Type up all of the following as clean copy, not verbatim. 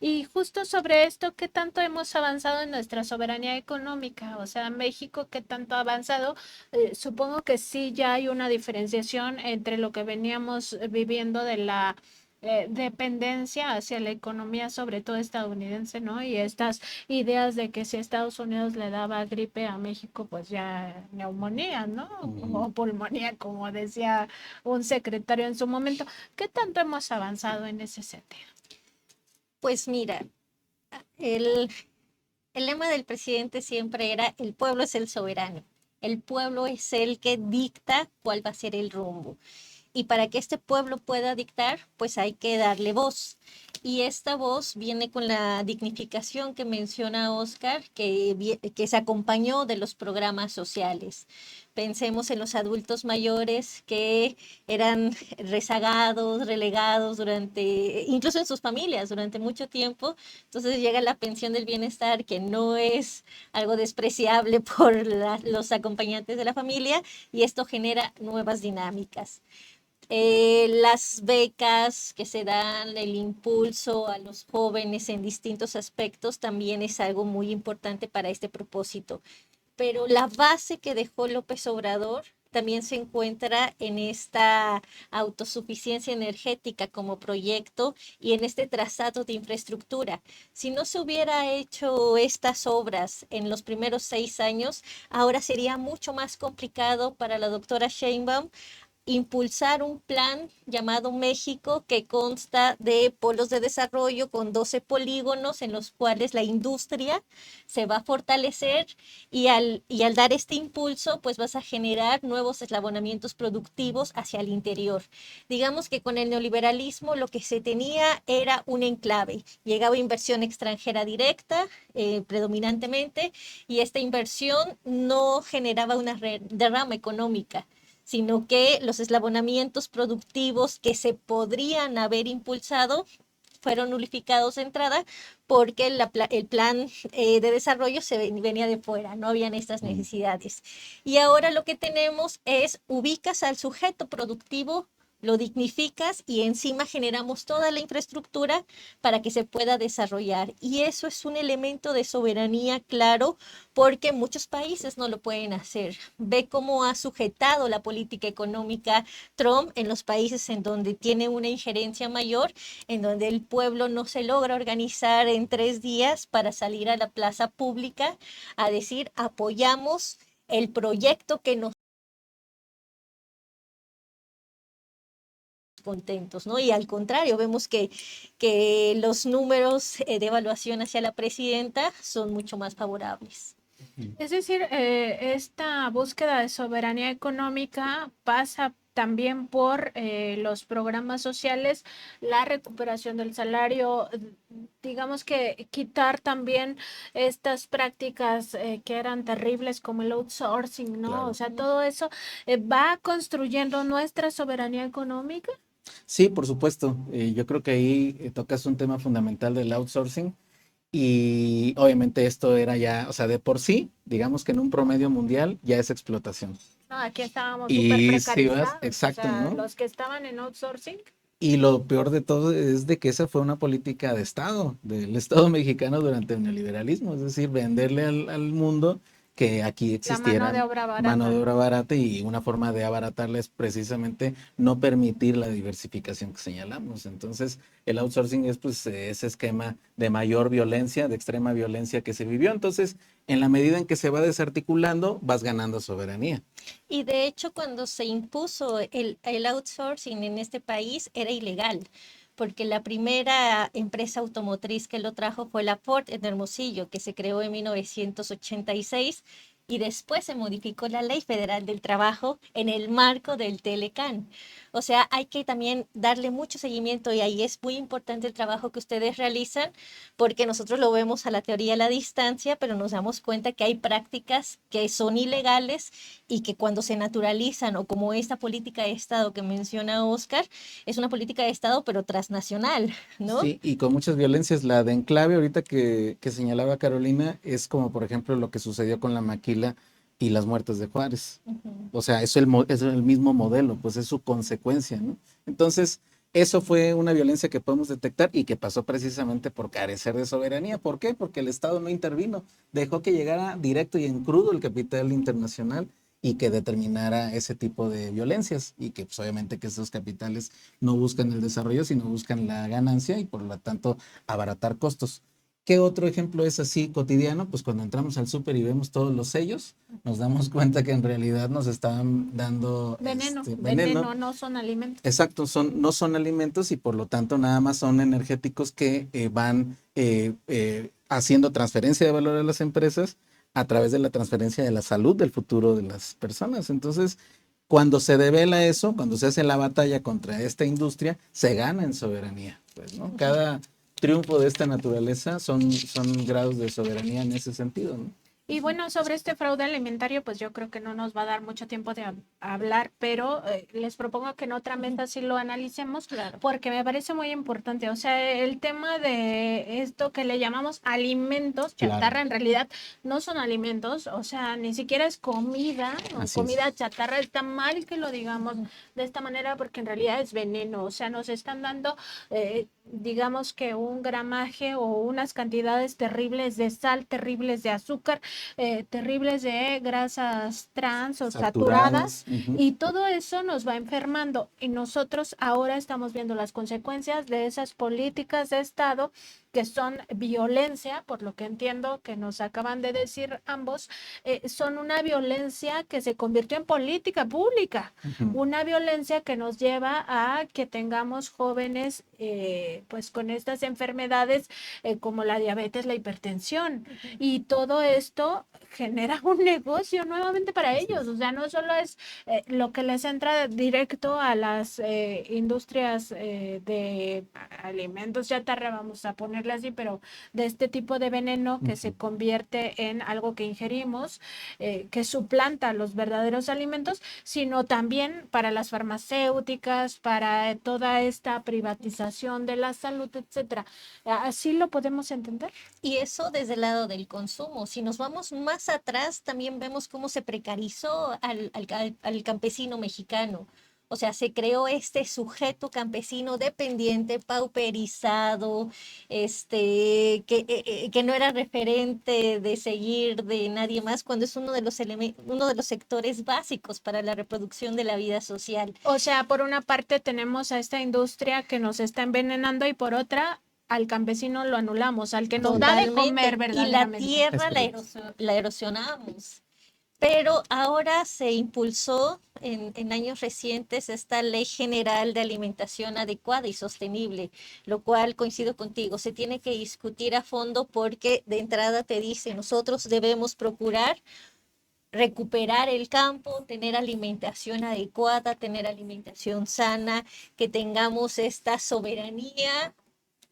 Y justo sobre esto, ¿qué tanto hemos avanzado en nuestra soberanía económica? O sea, México, ¿qué tanto ha avanzado? Supongo que sí, ya hay una diferenciación entre lo que veníamos viviendo de la dependencia hacia la economía, sobre todo estadounidense, ¿no? Y estas ideas de que si Estados Unidos le daba gripe a México, pues ya neumonía, ¿no? Ujú. O pulmonía, como decía un secretario en su momento. ¿Qué tanto hemos avanzado en ese sentido? Pues mira, el, el lema del presidente siempre era: el pueblo es el soberano, el pueblo es el que dicta cuál va a ser el rumbo. Y para que este pueblo pueda dictar, pues hay que darle voz. Y esta voz viene con la dignificación que menciona Oscar, que se acompañó de los programas sociales. Pensemos en los adultos mayores que eran rezagados, relegados durante, incluso en sus familias, durante mucho tiempo. Entonces llega la pensión del bienestar, que no es algo despreciable por los acompañantes de la familia, y esto genera nuevas dinámicas. Las becas que se dan, el impulso a los jóvenes en distintos aspectos también es algo muy importante para este propósito. Pero la base que dejó López Obrador también se encuentra en esta autosuficiencia energética como proyecto y en este trazado de infraestructura. Si no se hubiera hecho estas obras en los primeros 6 años, ahora sería mucho más complicado para la doctora Sheinbaum impulsar un plan llamado México, que consta de polos de desarrollo con 12 polígonos en los cuales la industria se va a fortalecer, y al dar este impulso pues vas a generar nuevos eslabonamientos productivos hacia el interior. Digamos que con el neoliberalismo lo que se tenía era un enclave, llegaba inversión extranjera directa predominantemente, y esta inversión no generaba una derrama económica, sino que los eslabonamientos productivos que se podrían haber impulsado fueron nulificados de entrada, porque el plan de desarrollo venía de fuera, no habían estas Mm. necesidades. Y ahora lo que tenemos es: ubicas al sujeto productivo, lo dignificas y encima generamos toda la infraestructura para que se pueda desarrollar. Y eso es un elemento de soberanía claro, porque muchos países no lo pueden hacer. Ve cómo ha sujetado la política económica Trump en los países en donde tiene una injerencia mayor, en donde el pueblo no se logra organizar en 3 días para salir a la plaza pública a decir: apoyamos el proyecto que nos contentos, ¿no? Y al contrario, vemos que los números de evaluación hacia la presidenta son mucho más favorables. Es decir, esta búsqueda de soberanía económica pasa también por los programas sociales, la recuperación del salario, digamos que quitar también estas prácticas que eran terribles como el outsourcing, ¿no? O Claro. sea, todo eso va construyendo nuestra soberanía económica. Sí, por supuesto. Yo creo que ahí tocas un tema fundamental del outsourcing y obviamente esto era ya, o sea, de por sí, digamos que en un promedio mundial ya es explotación. No, aquí estábamos súper Y si vas, precarizados, o exacto, sea, ¿no? los que estaban en outsourcing. Y lo peor de todo es de que esa fue una política de Estado, del Estado mexicano durante el neoliberalismo, es decir, venderle al mundo que aquí La mano de existieran obra mano barata, de obra ¿no? barata, y una forma de abaratarla es precisamente no permitir la diversificación que señalamos. Entonces, el outsourcing es pues ese esquema de mayor violencia, de extrema violencia que se vivió. Entonces, en la medida en que se va desarticulando, vas ganando soberanía. Y de hecho, cuando se impuso el outsourcing en este país, era ilegal, porque la primera empresa automotriz que lo trajo fue la Ford en Hermosillo, que se creó en 1986, y después se modificó la Ley Federal del Trabajo en el marco del Telecán. O sea, hay que también darle mucho seguimiento, y ahí es muy importante el trabajo que ustedes realizan, porque nosotros lo vemos a la teoría a la distancia, pero nos damos cuenta que hay prácticas que son ilegales y que cuando se naturalizan, o como esta política de Estado que menciona Oscar, es una política de Estado pero transnacional, ¿no? Sí, y con muchas violencias. La de enclave, ahorita que señalaba Carolina, es como por ejemplo lo que sucedió con la maquila y las muertes de Juárez. Uh -huh. O sea, es el mismo modelo, pues es su consecuencia, ¿no? Entonces, Eso fue una violencia que podemos detectar y que pasó precisamente por carecer de soberanía. ¿Por qué? Porque el Estado no intervino, dejó que llegara directo y en crudo el capital internacional y que determinara ese tipo de violencias y que pues, obviamente que esos capitales no buscan el desarrollo, sino buscan la ganancia y por lo tanto abaratar costos. ¿Qué otro ejemplo es así cotidiano? Pues cuando entramos al súper y vemos todos los sellos, nos damos cuenta que en realidad nos están dando Veneno, veneno. veneno, no son alimentos. Exacto, no son alimentos y por lo tanto nada más son energéticos que van haciendo transferencia de valor a las empresas a través de la transferencia de la salud del futuro de las personas. Entonces, cuando se devela eso, cuando se hace la batalla contra esta industria, se gana en soberanía. Pues, ¿no? Cada triunfo de esta naturaleza son grados de soberanía en ese sentido, ¿no? Y bueno, sobre este fraude alimentario, pues yo creo que no nos va a dar mucho tiempo de hablar, pero les propongo que en otra mesa sí lo analicemos, Claro. porque me parece muy importante. O sea, el tema de esto que le llamamos alimentos, chatarra, Claro. en realidad no son alimentos, o sea, ni siquiera es comida, o Así comida es. chatarra. Está mal que lo digamos de esta manera, porque en realidad es veneno. O sea, nos están dando, digamos que un gramaje o unas cantidades terribles de sal, terribles de azúcar, terribles de grasas trans o saturadas, Saturadas. Ujú. y todo eso nos va enfermando y nosotros ahora estamos viendo las consecuencias de esas políticas de Estado que son violencia, por lo que entiendo que nos acaban de decir ambos, son una violencia que se convirtió en política pública, una violencia que nos lleva a que tengamos jóvenes pues con estas enfermedades como la diabetes, la hipertensión, y todo esto genera un negocio nuevamente para ellos. O sea, no solo es lo que les entra directo a las industrias de alimentos chatarra, vamos a ponerle así, pero de este tipo de veneno que se convierte en algo que ingerimos, que suplanta los verdaderos alimentos, sino también para las farmacéuticas, para toda esta privatización de la salud, etcétera. ¿Así lo podemos entender? Y eso desde el lado del consumo. Si nos vamos más atrás, también vemos cómo se precarizó al campesino mexicano. O sea, se creó este sujeto campesino dependiente, pauperizado, que no era referente de seguir de nadie más, cuando es uno de los sectores básicos para la reproducción de la vida social. O sea, por una parte tenemos a esta industria que nos está envenenando y por otra al campesino lo anulamos, al que nos da de comer Totalmente. Y la verdaderamente. tierra la erosionamos. Pero ahora se impulsó en años recientes esta Ley General de Alimentación Adecuada y Sostenible, lo cual coincido contigo, se tiene que discutir a fondo porque de entrada te dice, nosotros debemos procurar recuperar el campo, tener alimentación adecuada, tener alimentación sana, que tengamos esta soberanía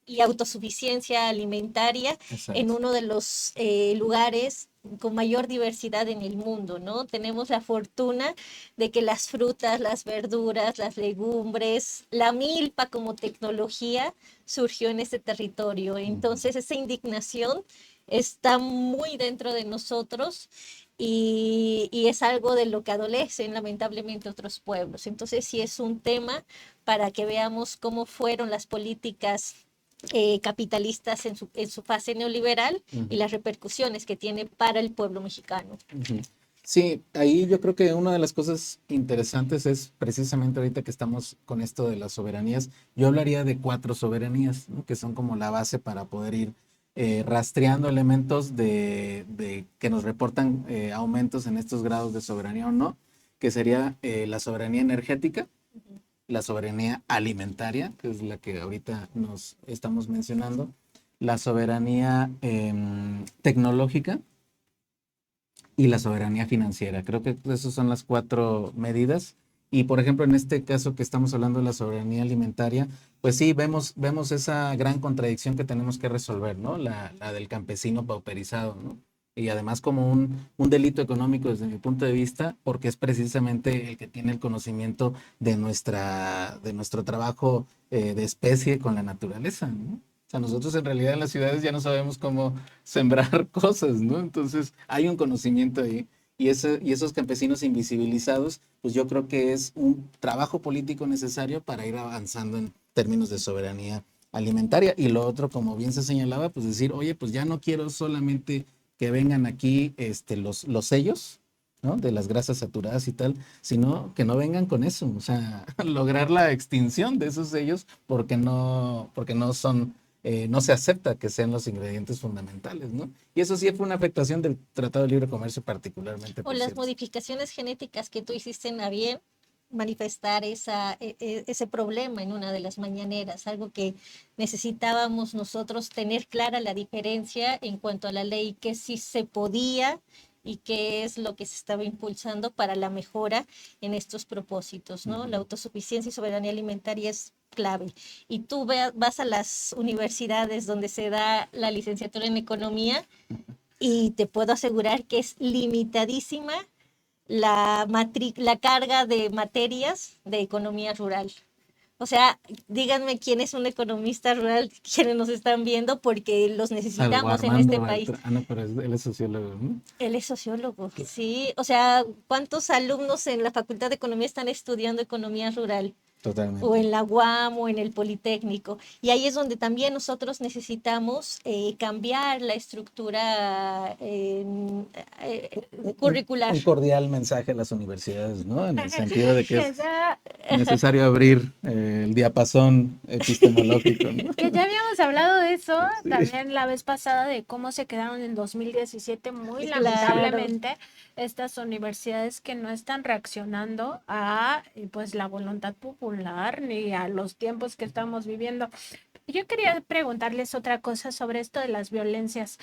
y autosuficiencia alimentaria. Exacto. En uno de los lugares con mayor diversidad en el mundo, ¿no? Tenemos la fortuna de que las frutas, las verduras, las legumbres, la milpa como tecnología surgió en este territorio. Entonces, esa indignación está muy dentro de nosotros y es algo de lo que adolecen lamentablemente otros pueblos. Entonces, sí es un tema para que veamos cómo fueron las políticas capitalistas en su fase neoliberal y las repercusiones que tiene para el pueblo mexicano. Sí, ahí yo creo que una de las cosas interesantes es precisamente ahorita que estamos con esto de las soberanías, yo hablaría de 4 soberanías, ¿no? Que son como la base para poder ir rastreando elementos de que nos reportan aumentos en estos grados de soberanía o no, que sería la soberanía energética, la soberanía alimentaria, que es la que ahorita nos estamos mencionando, la soberanía tecnológica y la soberanía financiera. Creo que esas son las 4 medidas. Y por ejemplo, en este caso que estamos hablando de la soberanía alimentaria, pues sí, vemos esa gran contradicción que tenemos que resolver, ¿no? La del campesino pauperizado, ¿no? Y además como un delito económico desde mi punto de vista, porque es precisamente el que tiene el conocimiento de nuestro trabajo de especie con la naturaleza, ¿no? O sea, nosotros en realidad en las ciudades ya no sabemos cómo sembrar cosas, ¿no? Entonces hay un conocimiento ahí y esos campesinos invisibilizados, pues yo creo que es un trabajo político necesario para ir avanzando en términos de soberanía alimentaria. Y lo otro, como bien se señalaba, pues decir, oye, pues ya no quiero solamente que vengan aquí los sellos, ¿no? De las grasas saturadas y tal, sino que no vengan con eso, o sea, lograr la extinción de esos sellos porque no son, no se acepta que sean los ingredientes fundamentales, ¿no? Y eso sí fue una afectación del Tratado de Libre Comercio particularmente, O por las cierto. modificaciones genéticas que tú hiciste a bien manifestar ese problema en una de las mañaneras, algo que necesitábamos nosotros tener clara la diferencia en cuanto a la ley, que sí se podía y qué es lo que se estaba impulsando para la mejora en estos propósitos, ¿no? La autosuficiencia y soberanía alimentaria es clave. Y tú vas a las universidades donde se da la licenciatura en economía y te puedo asegurar que es limitadísima la carga de materias de economía rural. O sea, díganme quién es un economista rural, quienes nos están viendo, porque los Salvo necesitamos en Armando este país. Bartra, no, pero él es sociólogo, ¿no? Él es sociólogo, sí. O sea, ¿cuántos alumnos en la Facultad de Economía están estudiando economía rural? O Totalmente. en la UAM o en el Politécnico. Y ahí es donde también nosotros necesitamos cambiar la estructura curricular. Un cordial mensaje a las universidades, ¿no? En el sentido de que es Esa, necesario abrir el diapasón epistemológico, ¿no? que ya habíamos hablado de eso Sí. también la vez pasada, de cómo se quedaron en 2017 muy Claro. lamentablemente estas universidades que no están reaccionando a pues la voluntad popular ni a los tiempos que estamos viviendo. Yo quería preguntarles otra cosa sobre esto de las violencias,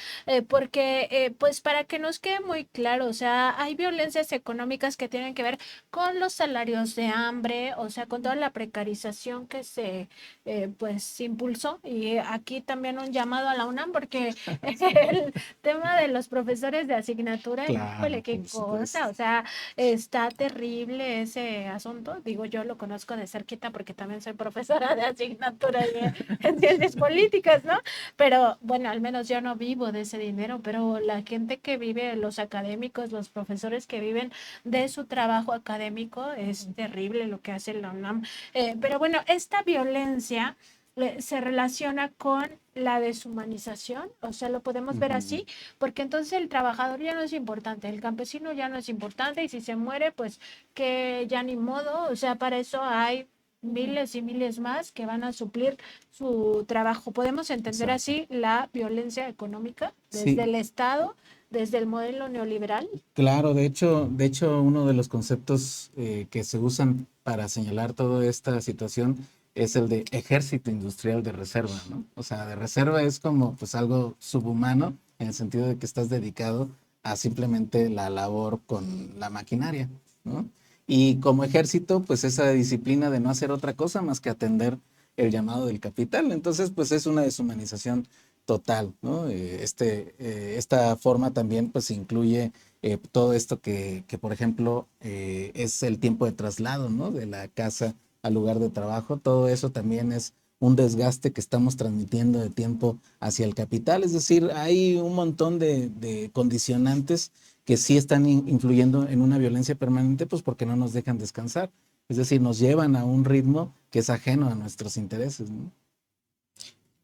porque pues para que nos quede muy claro, o sea, hay violencias económicas que tienen que ver con los salarios de hambre, o sea, con toda la precarización que se pues impulsó. Y aquí también un llamado a la UNAM, porque el tema de los profesores de asignatura, híjole, Claro, qué por cosa, supuesto. o sea, está terrible ese asunto. Digo, yo lo conozco de cerquita porque también soy profesora de asignatura en ciencias políticas, ¿no? Pero bueno, al menos yo no vivo de ese dinero, pero la gente que vive, los académicos, los profesores que viven de su trabajo académico, es terrible lo que hace la UNAM. Pero bueno, esta violencia se relaciona con la deshumanización, o sea, lo podemos ver Ujú. así, porque entonces el trabajador ya no es importante, el campesino ya no es importante, y si se muere, pues que ya ni modo, o sea, para eso hay miles y miles más que van a suplir su trabajo. ¿Podemos entender Exacto. así la violencia económica desde Sí, el Estado, desde el modelo neoliberal? claro, de hecho, uno de los conceptos que se usan para señalar toda esta situación es el de ejército industrial de reserva, ¿no? O sea, de reserva es como pues algo subhumano en el sentido de que estás dedicado a simplemente la labor con la maquinaria, ¿no? Y como ejército, pues esa disciplina de no hacer otra cosa más que atender el llamado del capital. Entonces, pues es una deshumanización total, ¿no? Esta forma también pues incluye todo esto por ejemplo, es el tiempo de traslado, ¿no? De la casa al lugar de trabajo. Todo eso también es un desgaste que estamos transmitiendo de tiempo hacia el capital. Es decir, hay un montón de condicionantes que sí están influyendo en una violencia permanente, pues porque no nos dejan descansar. Es decir, nos llevan a un ritmo que es ajeno a nuestros intereses, ¿no?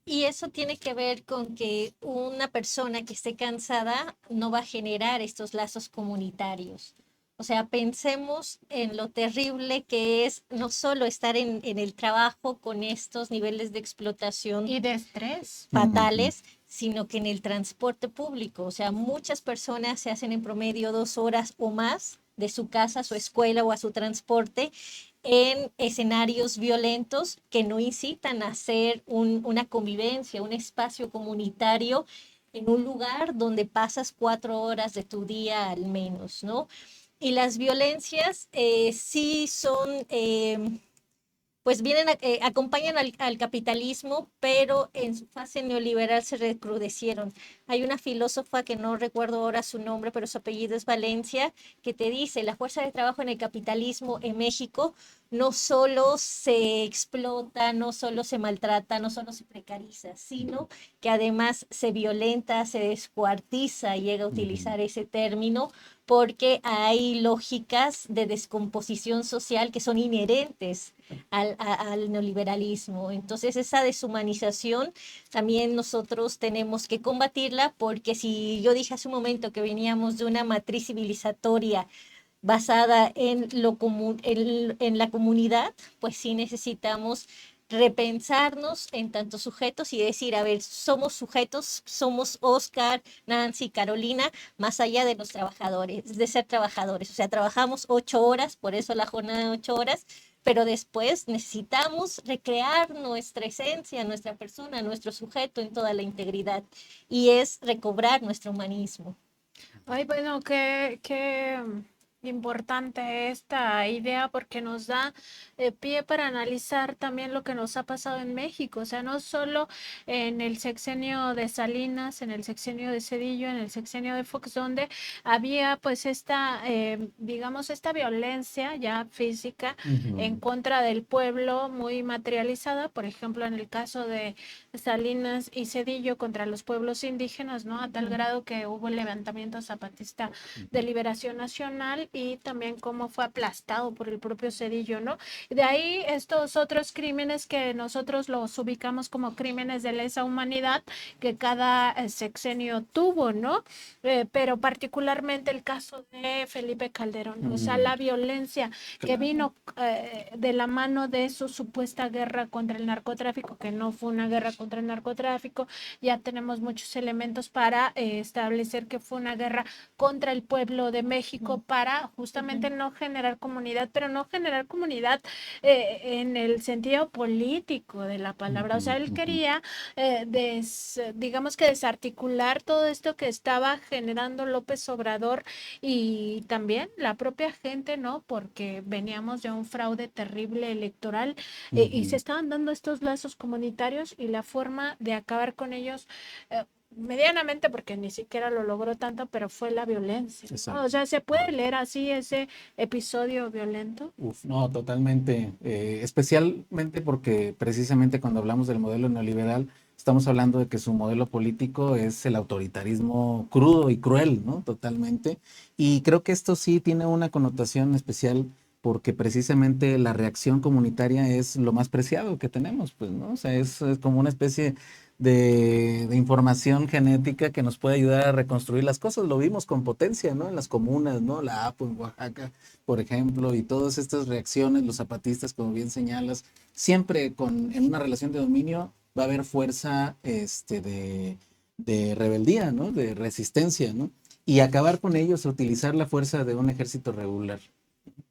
Y eso tiene que ver con que una persona que esté cansada no va a generar estos lazos comunitarios. O sea, pensemos en lo terrible que es no solo estar en el trabajo con estos niveles de explotación Y de estrés. Ujú. fatales, sino que en el transporte público. O sea, muchas personas se hacen en promedio 2 horas o más de su casa a su escuela o a su transporte en escenarios violentos que no incitan a hacer una convivencia, un espacio comunitario en un lugar donde pasas 4 horas de tu día al menos, ¿no? Y las violencias sí son pues vienen, acompañan al capitalismo, pero en su fase neoliberal se recrudecieron. Hay una filósofa que no recuerdo ahora su nombre, pero su apellido es Valencia, que te dice, la fuerza de trabajo en el capitalismo en México no solo se explota, no solo se maltrata, no solo se precariza, sino que además se violenta, se descuartiza, llega a Ujú. utilizar ese término, porque hay lógicas de descomposición social que son inherentes al neoliberalismo. Entonces esa deshumanización también nosotros tenemos que combatirla, porque si yo dije hace un momento que veníamos de una matriz civilizatoria basada en, en la comunidad, pues sí necesitamos repensarnos en tantos sujetos y decir, a ver, somos sujetos, somos Oscar, Nancy, Carolina, más allá de los trabajadores, de ser trabajadores. O sea, trabajamos 8 horas, por eso la jornada de 8 horas, pero después necesitamos recrear nuestra esencia, nuestra persona, nuestro sujeto en toda la integridad, y es recobrar nuestro humanismo. Ay, bueno, qué importante esta idea porque nos da pie para analizar también lo que nos ha pasado en México. O sea, no solo en el sexenio de Salinas, en el sexenio de Cedillo, en el sexenio de Fox, donde había pues esta, digamos, esta violencia ya física en contra del pueblo muy materializada. Por ejemplo, en el caso de Salinas y Cedillo contra los pueblos indígenas, ¿no? A tal grado que hubo el levantamiento zapatista de Liberación Nacional y también cómo fue aplastado por el propio Cedillo, ¿no? De ahí estos otros crímenes que nosotros los ubicamos como crímenes de lesa humanidad que cada sexenio tuvo, ¿no? Pero particularmente el caso de Felipe Calderón, o sea, la violencia que vino de la mano de su supuesta guerra contra el narcotráfico, que no fue una guerra contra el narcotráfico. Ya tenemos muchos elementos para establecer que fue una guerra contra el pueblo de México para justamente no generar comunidad, pero no generar comunidad en el sentido político de la palabra. O sea, él quería, digamos que desarticular todo esto que estaba generando López Obrador y también la propia gente, ¿no? Porque veníamos de un fraude terrible electoral y se estaban dando estos lazos comunitarios y la forma de acabar con ellos. Medianamente, porque ni siquiera lo logró tanto, pero fue la violencia, ¿no? O sea, ¿se puede leer así ese episodio violento? Uf, no, totalmente. Especialmente porque precisamente cuando hablamos del modelo neoliberal, estamos hablando de que su modelo político es el autoritarismo crudo y cruel, ¿no? Totalmente. Y creo que esto sí tiene una connotación especial porque precisamente la reacción comunitaria es lo más preciado que tenemos, pues, ¿no? O sea, es como una especie de información genética que nos puede ayudar a reconstruir las cosas. Lo vimos con potencia, ¿no? En las comunas, ¿no? La APO en Oaxaca, por ejemplo, y todas estas reacciones, los zapatistas, como bien señalas, siempre en una relación de dominio va a haber fuerza de rebeldía, ¿no? De resistencia, ¿no? Y acabar con ellos, utilizar la fuerza de un ejército regular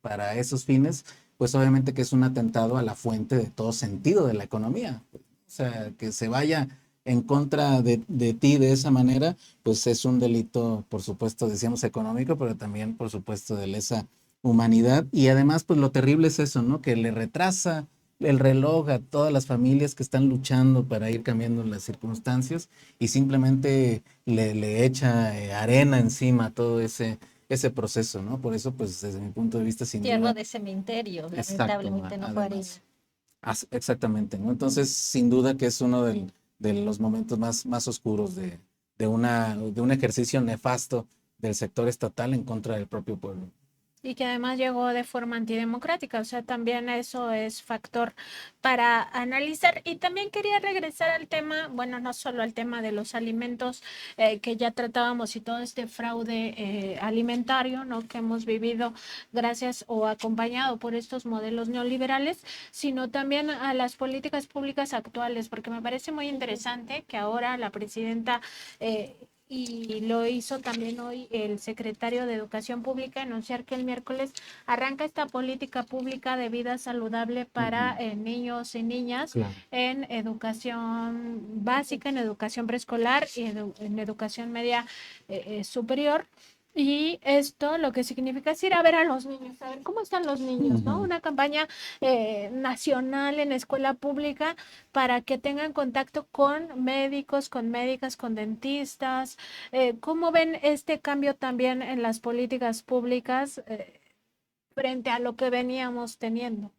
para esos fines, pues obviamente que es un atentado a la fuente de todo sentido de la economía. O sea, que se vaya en contra de ti de esa manera, pues es un delito, por supuesto, decíamos económico, pero también, por supuesto, de lesa humanidad. Y además, pues lo terrible es eso, ¿no? Que le retrasa el reloj a todas las familias que están luchando para ir cambiando las circunstancias y simplemente le echa arena encima a todo ese proceso, ¿no? Por eso, pues desde mi punto de vista, sin Tierra duda, de cementerio, exacto, lamentablemente no fue arena. además. Exactamente, ¿no? Entonces, sin duda que es uno de los momentos más oscuros de un ejercicio nefasto del sector estatal en contra del propio pueblo. Y que además llegó de forma antidemocrática, o sea, también eso es factor para analizar. Y también quería regresar al tema, bueno, no solo al tema de los alimentos que ya tratábamos y todo este fraude alimentario, ¿no? Que hemos vivido gracias o acompañado por estos modelos neoliberales, sino también a las políticas públicas actuales, porque me parece muy interesante que ahora la presidenta y lo hizo también hoy el secretario de Educación Pública, anunciar que el miércoles arranca esta política pública de vida saludable para niños y niñas Claro. en educación básica, en educación preescolar y en educación media superior. Y esto lo que significa es ir a ver a los niños, a ver cómo están los niños, ¿no? Una campaña nacional en escuela pública para que tengan contacto con médicos, con médicas, con dentistas. ¿Cómo ven este cambio también en las políticas públicas frente a lo que veníamos teniendo?